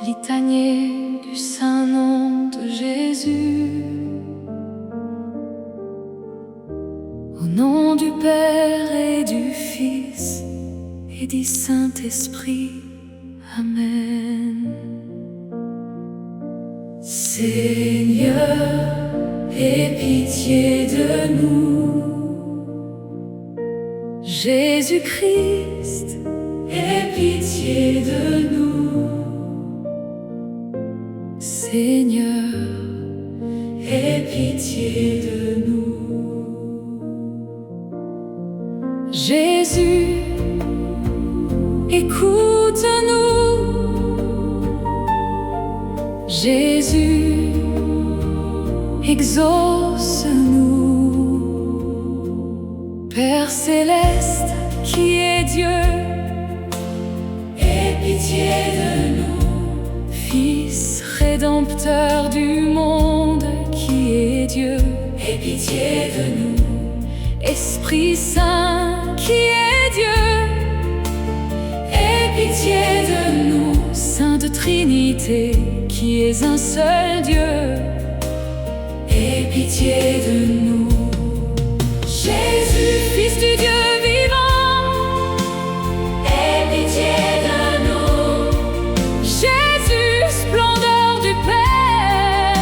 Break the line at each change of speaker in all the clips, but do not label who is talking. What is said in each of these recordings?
Litanie du saint nom de Jésus. Au nom du Père et du Fils et du Saint-Esprit. Amen. Seigneur, aie pitié de nous. Jésus-Christ, aie pitié de nous. Seigneur, aie pitié de nous. Jésus, écoute-nous. Jésus, exauce-nous. Père céleste qui est Dieu, aie pitié de nous. Fils rédempteur du monde qui est Dieu, aie pitié de nous. Esprit Saint qui est Dieu, aie pitié de nous. Sainte Trinité qui est un seul Dieu, aie pitié de nous. Jésus, Fils du Dieu vivant, aie pitié de nous. Jésus, splendeur du Père,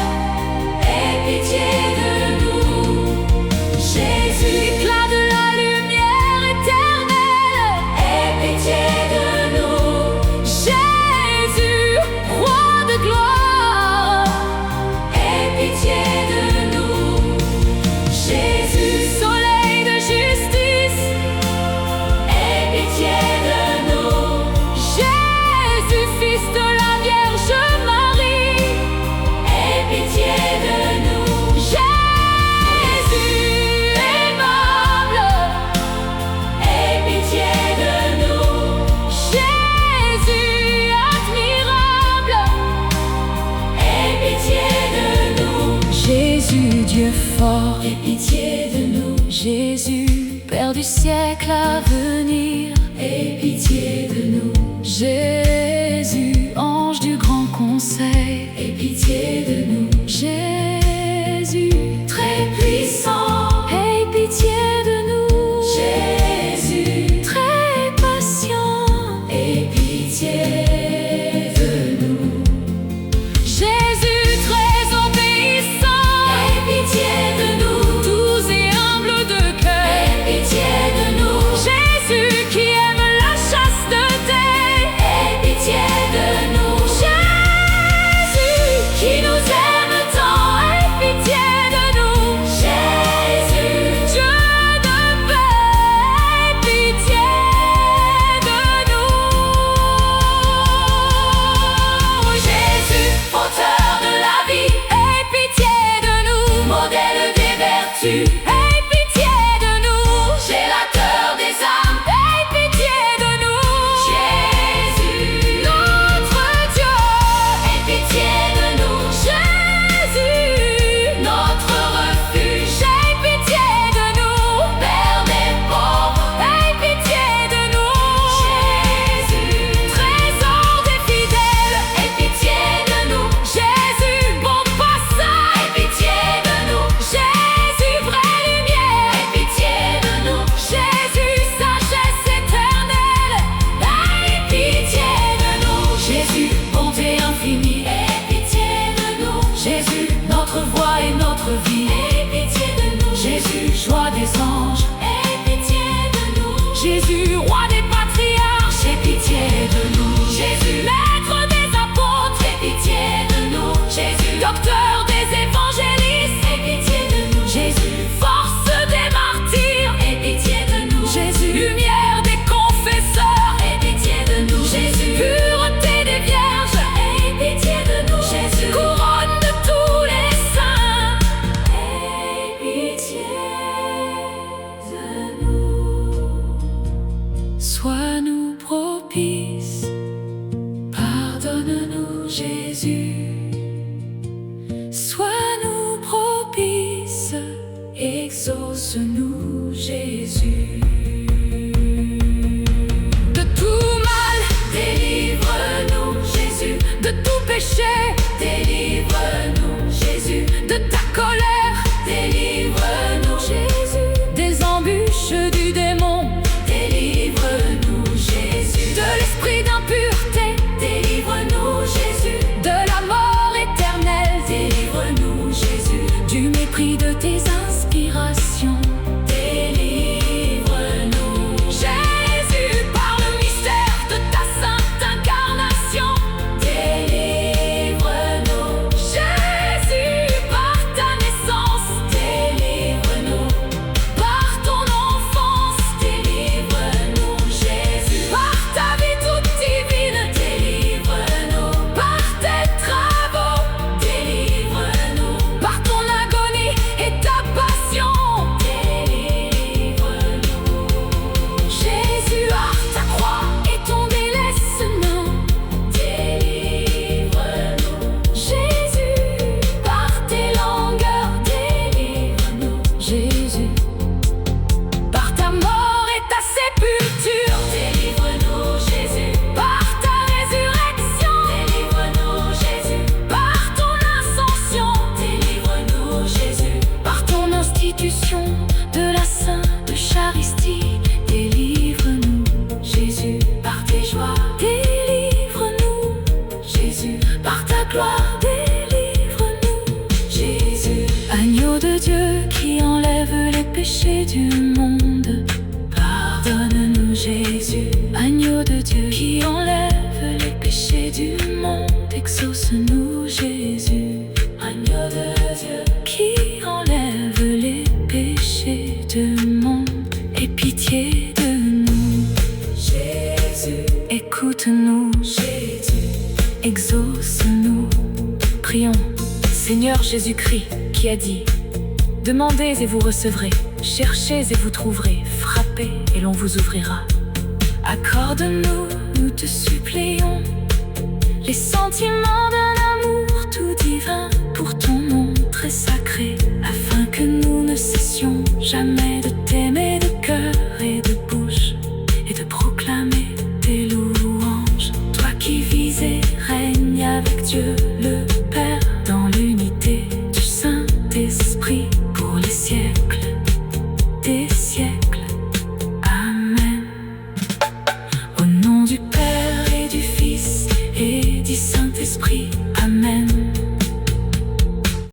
aie pitié de nous. Jésus, éclat de la lumière éternelle, aie pitié de nous. Jésus, roi de gloire, aie pitié de nous. Jésus, soleil de justice, aie pitié de nous. Jésus, Fils de la Vierge Marie, aie pitié de nous. Jésus, aimable, aie pitié de nous. Jésus, admirable, aie pitié de nous. Jésus, Dieu fort, aie pitié de nous. Jésus, Père du siècle à venir, aie pitié de nous. Jésus, ange du grand conseil, aie pitié de nous. Jésus, très puissant, aie pitié de nous. Jésus, très patient, aie pitié de nous. Jésus, très obéissant, aie pitié de nous. Doux et humble de cœur, aie pitié de nous. Jésus qui aime la chasteté, aie pitié de nous. Jésus qui nous aime tant, aie pitié de nous. Jésus, Dieu de paix, aie pitié de nous. Jésus, auteur de la vie, aie pitié de nous. Modèle des vertus, aie pitié de nous. Gélateur des âmes, aie pitié de nous. Jésus, notre Dieu, aie pitié de nous. Jésus, notre refuge, aie pitié de nous. Père des pauvres, aie pitié de nous. Jésus, trésor des fidèles, aie pitié de nous. Jésus, bon passage, aie pitié de nous. Jésus, vraie lumière, aie pitié de nous. Jésus, sagesse éternelle, aie pitié de nous. Jésus, bonté infinie, aie pitié de nous. Jésus, notre voix et notre vie, aie pitié de nous. Jésus, joie des anges, aie pitié de nous. Jésus, roi des patriarches, aie pitié de nous. Jésus, maître des apôtres, aie pitié de nous. Jésus, docteur des évangélistes, aie pitié de nous. Jésus, force des martyrs, aie pitié de nous. Jésus, lumière des confesseurs, aie pitié de nous. Jésus, pureté des vierges, aie pitié de nous. Jésus, couronne de tous les saints, aie pitié de nous. Sois-nous propice, pardonne-nous Jésus. Sois-nous propice, exauce-nous Jésus. De tout mal, délivre-nous Jésus. De tout péchés du monde. Pardonne-nous, Jésus, agneau de Dieu qui enlève les péchés du monde. Exauce-nous, Jésus, agneau de Dieu qui enlève les péchés du monde. Aie pitié de nous, Jésus, écoute-nous, Jésus, exauce-nous. Prions. Seigneur Jésus-Christ, qui a dit: demandez et vous recevrez, cherchez et vous trouverez, frappez et l'on vous ouvrira. Accorde-nous, nous te supplions, les sentiments d'un amour tout divin pour ton nom très sacré, afin que nous ne cessions jamais de t'aimer de cœur et de bouche, et de proclamer tes louanges. Toi qui vis et règnes avec Dieu le Père, dans l'unité du Saint-Esprit, pour les siècles.